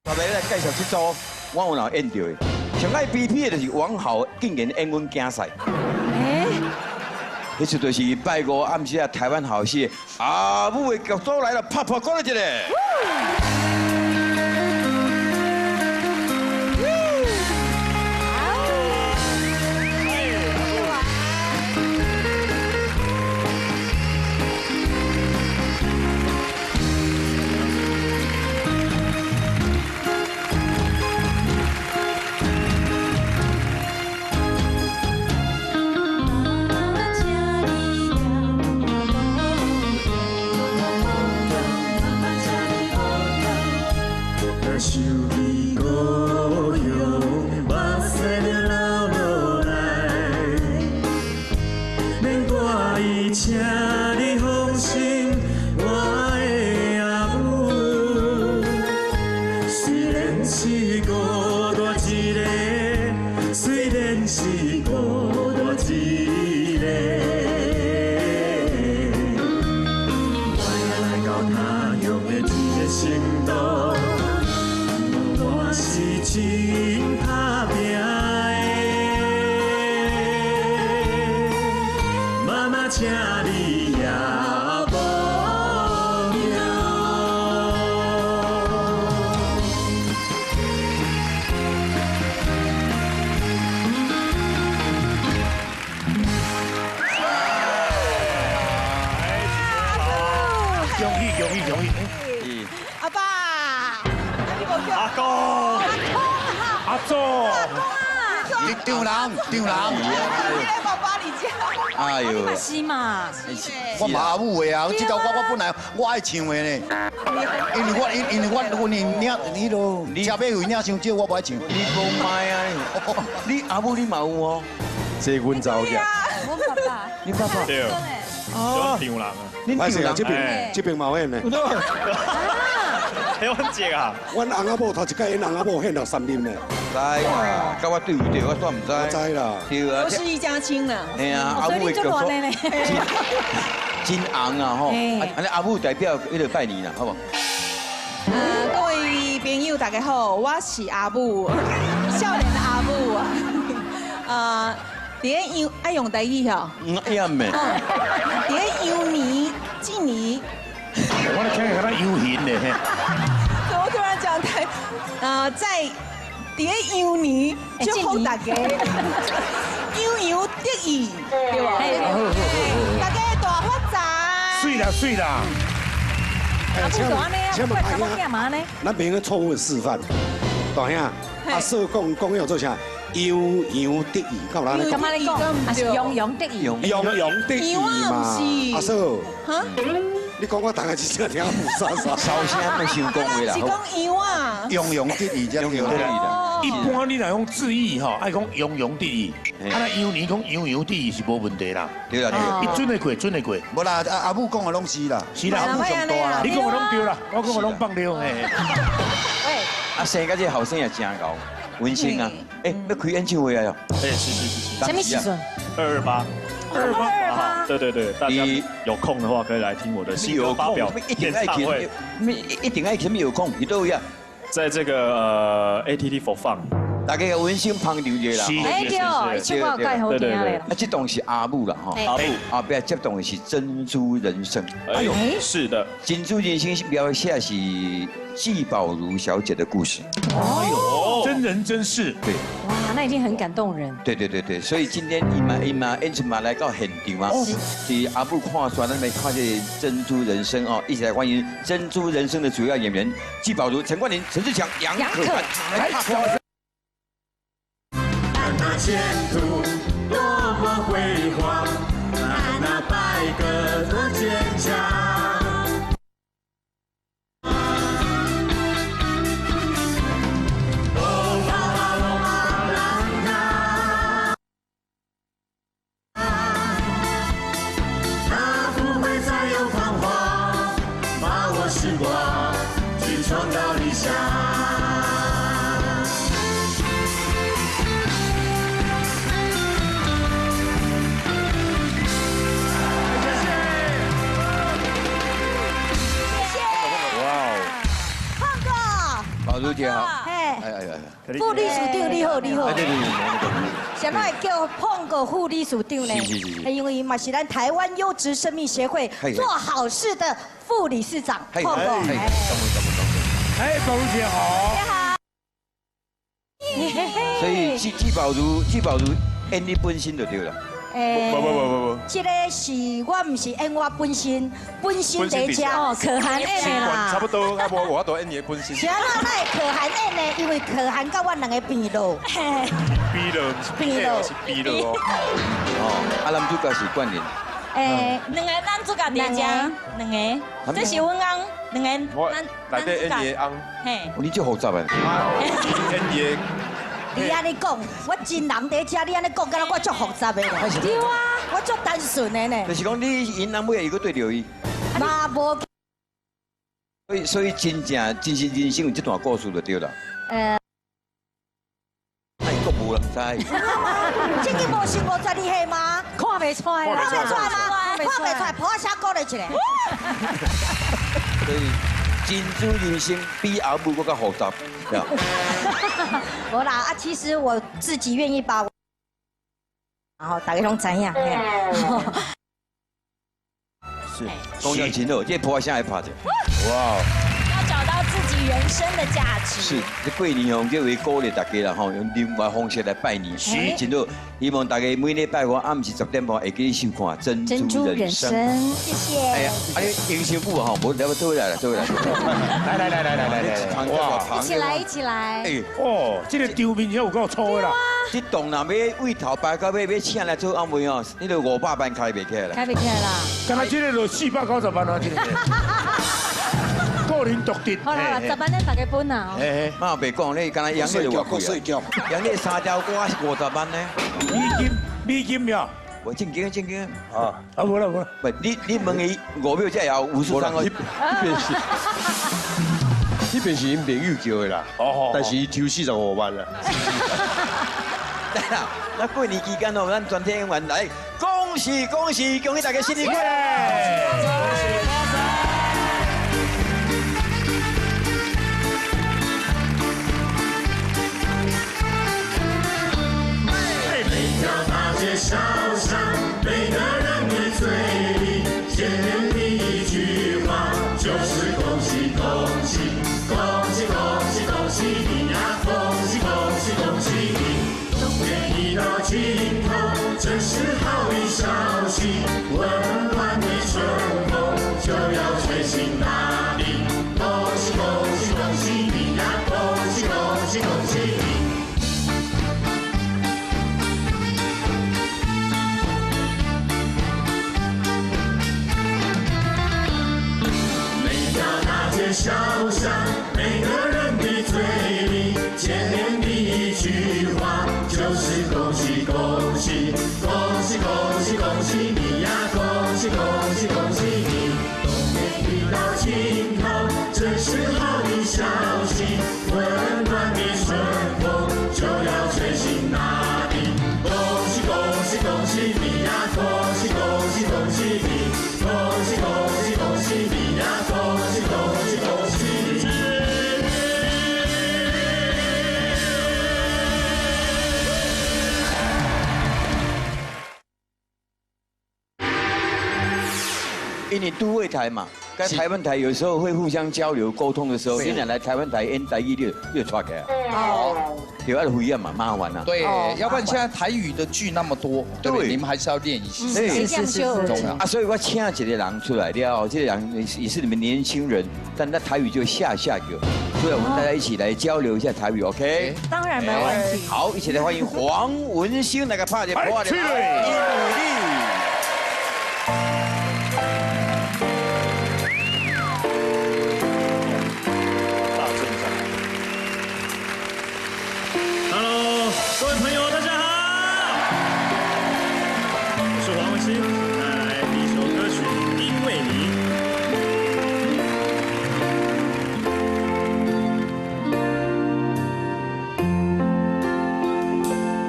下来来介绍这组我有哪演到的，上爱比拼的就是王浩竟然演阮竞赛。迄次就是拜五暗时啊，台湾好戏阿母的剧组来了，拍鼓了一个。想起故乡，目屎就流落来，免怪伊，请你放心，我的阿母，虽然是孤单一个，虽然是孤单一个，我来到他乡的一个城都。是真打拼的，妈妈请你也无命。容易。阿爸，阿公，阿祖，丈人，爸爸你家，哎呦，嘛是嘛，我嘛阿母的啊，这条我本来我爱唱的呢，因为我你都车马费领伤少，我不爱唱。你无卖啊！你阿母你嘛有哦？这阮查某囝，我爸爸，你爸爸对，哦，丈人啊，恁歹势啊，哎这边嘛有演呢。台湾姐啊，阮翁仔某头一届演翁仔某演到3年呢，知啊，甲我对不对？我煞唔知。我知啦。对啊都，是一家亲呢。哎呀，阿母的角色真红啊吼！安尼阿母代表迄个拜年啦，好不？各位朋友大家好，我是阿母，少年的阿母啊。伫个羊爱用台语吼，呀咩？伫个羊年祭年。我咧听他游行咧，怎么突然讲台？在伫个羊年祝福大家，洋得意，对吧？大家大发财。水啦。阿母做安尼啊，请问我查某囝嘛呢？咱别个错误的示范。大兄，阿嫂讲要做啥？洋得意，到哪里干嘛你讲？啊是洋得意。洋得意嘛？阿嫂，你讲我大概是真听不啥啥。烧声要想讲话啦，是讲羊啊。洋得意，这用得意啦。一般你若讲字义吼，爱讲洋得意，啊那羊年讲洋得意是无问题啦。对啦对啦。伊准会过。无啦，阿母讲的拢是啦，是啦，阿母上大啦。你讲的拢对啦，我讲的拢放对嘿。啊，生个这后生也真高，温馨啊！哎，要开演唱会啊哟！哎，是。什么时阵228，对，大家有空的话可以来听我的新歌发表演唱会。一定爱什么有空，你都有。在这个ATT for Fun，大家温馨捧场者啦。哎对，唱歌介好听嘞。啊，这档是阿母啦吼，阿伯接档的是珍珠人生。哎呦，是的，珍珠人生描写是季宝如小姐的故事。哎呦，真人真事。对。哇，那已经很感动人。对，所以今天伊嘛演出嘛来到现场嘛，是阿母看刷那边看这珍珠人生哦，一起来欢迎珍珠人生的主要演员季宝如、陈冠霖、陈志强、杨可涵来踏票。那前途多么辉煌，看那白鸽多坚强。那不会再有彷徨，把握时光去创造理想。宝如姐好。哎，哎，副理事长你好，你好。对，什么会叫碰过副理事长呢？是。因为嘛是咱台湾优质生命协会做好事的副理事长碰过。哎，宝如姐好。你好。所以季宝如演你本身就对了。不，这个是我唔是演我本身在家哦，可汗演的啦。差不多，我都演你的本身。是啊，那会可汗演的，因为可汗甲我两个变路。变路是变路哦。哦，男主角是冠霖。两个男主角在家，两个，这是阮翁，两个我内底演你的翁。嘿，你就复杂啊。演你的。你安尼讲，我真人在家，你安尼讲，敢若我足复杂的啦。对啊，我足单纯的呢。就是讲你因男尾又个对着伊。嘛无。所以真实人生有这段故事就对了。那你都无人知。这个无是52岁吗？看袂出来啦。看袂出来吗？看袂出来，抱下鼓励一下。所以真主人生比阿母更加复杂。无啦，其实我自己愿意把我，然后大家拢知影。是，公羊真好，这破声还拍着。哇！要找到自己人生的价值。是，这过年哦，这为鼓励大家啦吼，用另外方式来拜年，是真好。希望大家每礼拜五暗时10点半会记收看《珍珠人生》。谢谢。哎呀，啊你迎新妇哈，无了做回来了，做回来。来，哇！一起来。哎哦，这个丢面有够粗的啦。这栋若要为头摆到要请来做安慰哦，你就500万开袂起来。开不起来啦。刚才这个就490万啊，这个。个人独特。好啦，10万咱大家分啊。妈别讲，你刚才养你就贵啊，养你3条歌50万呢。美金呀？我正经。啊，无啦。不，你问伊5秒才有53个。那边是因朋友叫的啦，但是伊抽45万啦。来啦，那过年期间哦，咱全体演员来，恭喜大家新年快乐！小巷，每个人的嘴里见面第一句话就是恭喜恭喜你呀，恭喜你！冬天已到尽头，真是好的消息，温暖的春风就要吹进大地，恭喜你呀，恭喜你！小巷，每个人的嘴里见面第一句话就是恭喜你呀，恭喜你！冬天已到尽头，真是好的消息，温暖的春风就要吹进大地，恭喜你呀，恭喜你！恭喜你呀，恭喜你！因为都会台嘛，跟台湾台有时候会互相交流沟通的时候，你俩来台湾台演台语就出来哦，有要回应嘛，麻烦啊。对，要不然现在台语的剧那么多，对，你们还是要练一下。是重要啊，所以我请一个人出来了，这个人也是你们年轻人，但那台语就下个，所以我们大家一起来交流一下台语 ，OK？ 当然没问题。好，一起来欢迎黄文兴那个拍的破的，努力。Hello， 各位朋友，大家好，我是黄文兴，带来第一首歌曲《因为你》。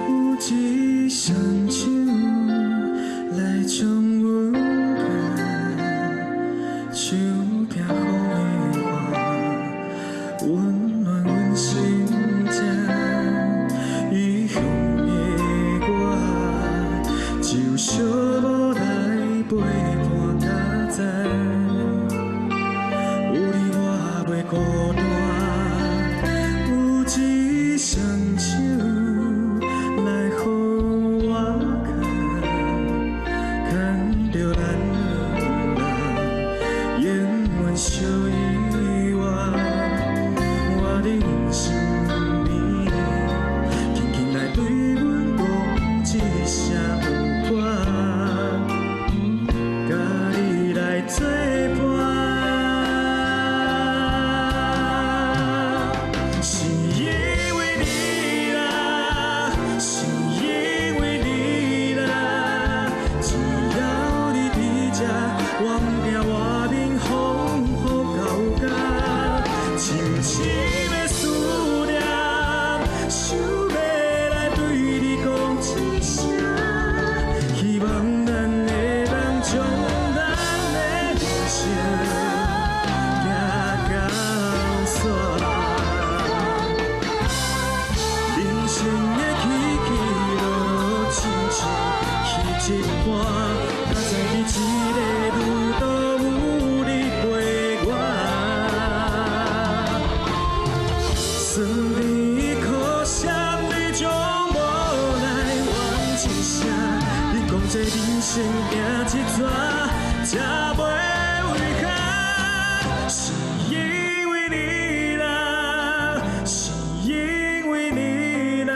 有一双手心情，异乡的我，就小无来陪伴到知，有你我袂孤单，有一双手来互我牵，牵着咱两人永远相依偎。我的心里，轻轻来对阮讲一声有我，甲你来作伴。是因为你啦，是因为你啦，只要你伫这，我不惊外面风雨交加，深深的思念，想要来对你讲一声，希望咱会当将咱的人生行到煞。人生的起起落落，亲像戏一盘，敢知你一个路都有你陪我。酸甜苦涩，你将无来怨一声。你讲这人生行一逝，才袂遗憾。是因为你啦，是因为你啦，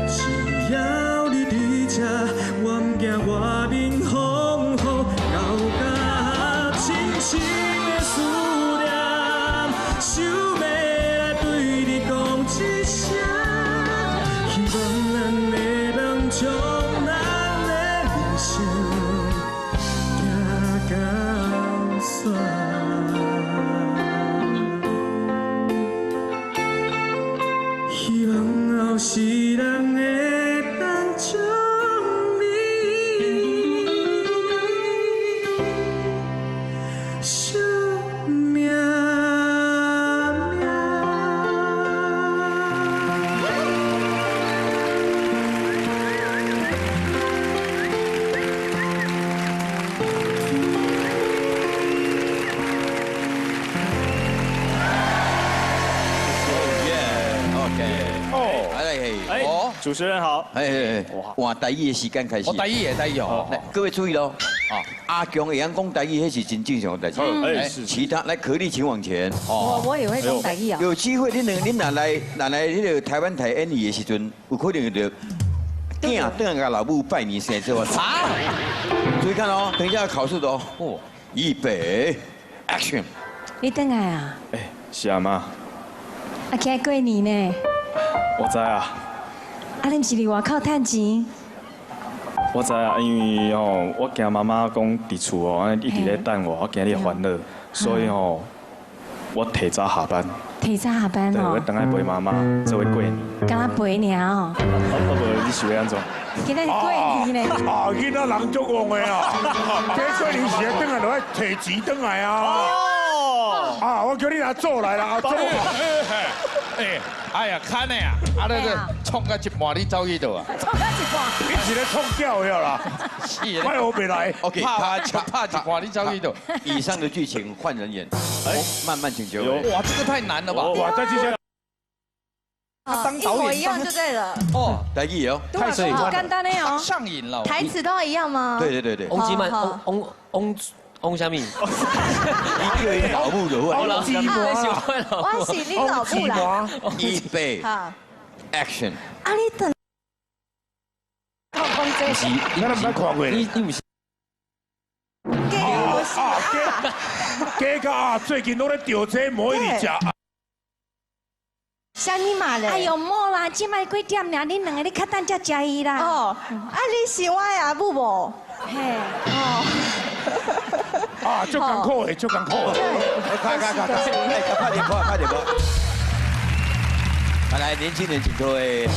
只要你伫这，我不惊外面风雨交加，深深的思念，想要来对你讲一声，希望咱会当将咱的人生行到煞。希望后世人会当将你惜命命。哎，主持人好。哇，台语的时间开始。我台语也台语哦。来，各位注意喽。阿强会晓讲台语，那是真正常的代志。哎，是。其他来，可丽请往前。我也会讲台语啊。有机会，恁若来那个台湾台演艺的时阵，有可能就囝等下老母拜年生做啊。注意看哦，等一下要考试的哦。预备 ，Action！ 你等来啊？哎，是阿妈。啊，今过年呢？我知啊。啊，恁是伫外口趁钱？我知啊，因为吼，我惊妈妈讲伫厝哦，安尼一直咧等我，我惊你烦恼，所以吼，我提早下班。提早下班对，哦。我等下陪妈妈，做伙过年。敢若陪尔哦。无，你想要安怎？今仔日过年呢？啊，囡仔人足戆的啊！这过年时啊，等下就要提钱转来啊！哦。啊，我叫你来做来啦，做。哎呀，看的呀，啊那个冲到一半，你走去倒啊？冲到一半，你是咧冲掉了啦？是。快我别来。OK， 怕一半，你走去倒。以上的剧情换人演，慢慢请就。哇，这个太难了吧？哇，再接下来。一模一样就对了。哦，台语哦，太对，好简单的哦。上瘾了。台词都要一样吗？对。翁基曼，翁虾米？一个老母就好了，喜欢了。我是你老母啦。预备 ，Action！ 啊，你等。不是，你看看过你不是。加个啊，最近都咧钓这魔芋食。像你妈嘞！哎呦，莫啦，即摆几点了？恁两个咧较等才食伊啦。哦，啊，你是我的阿母无？嘿，哦。啊，足艰苦的，足艰苦的。快点！来，年轻人请各位哈，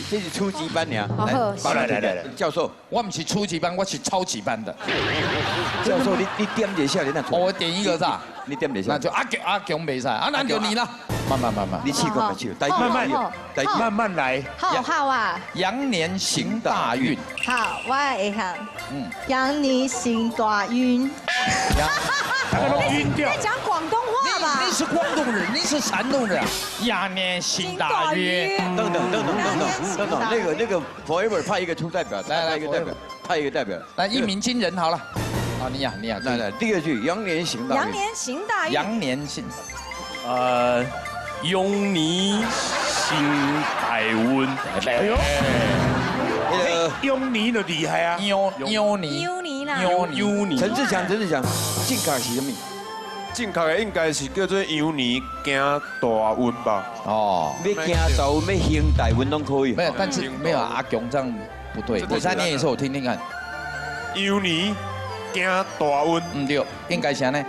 这是初级班呀。来，教授，我不是初级班，我是超级班的。教授，你点一下，你那。我点一个是吧？你点一下。那就阿强没赛，啊，那就你了。慢，你试过没试？慢慢来。好啊，羊年行大运。好，我会行。羊年行大运。大家都晕掉。在讲广东话吧？你是广东人，你是山东人。羊年行大运。等等，那个 Forever 派一个出代表，来一个代表，派一个代表，来一鸣惊人好了。啊，你呀，来，第二句羊年行大运。羊年行大运。羊年行。用你心大运。哎呦，用你就厉害啊！用你啦。陈志强，正确是什么？正确的应该是叫做羊年行大运吧？哦，要行大运，要行大运都可以。没有，但是没有阿强这样不对。我再念一次，我听听看。羊年行大运，唔对，应该是安尼。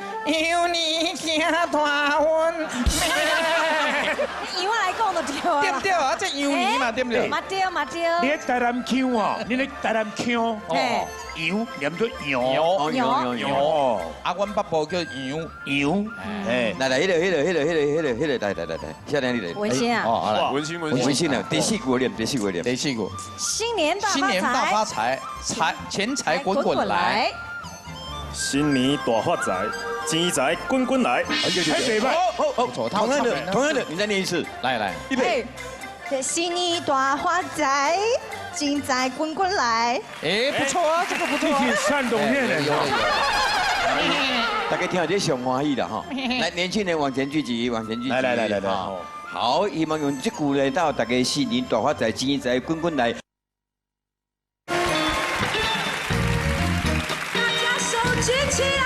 羊年行大运。你以我来讲就对啊。对不对啊？这羊年嘛，对不对？嘛对。你喺台南腔哦，你喺台南腔哦，羊念做羊。哦，啊，阮北部叫羊。哎，来，迄个，来，下面你来。文心啊。哦，好来，文心啊，第四句念。新年大发财，钱财滚滚来。新年大发财，钱财滚滚来。对吧？不错，同样的，你再念一次。来，预备。新年大发财，钱财滚滚来。哎，不错啊，这个不错。你是山东人的。大家听到这上欢喜了哈。来，年轻人往前聚集。来。好，希望用这句来到大家新年大发财，钱财滚滚来。大家手举起。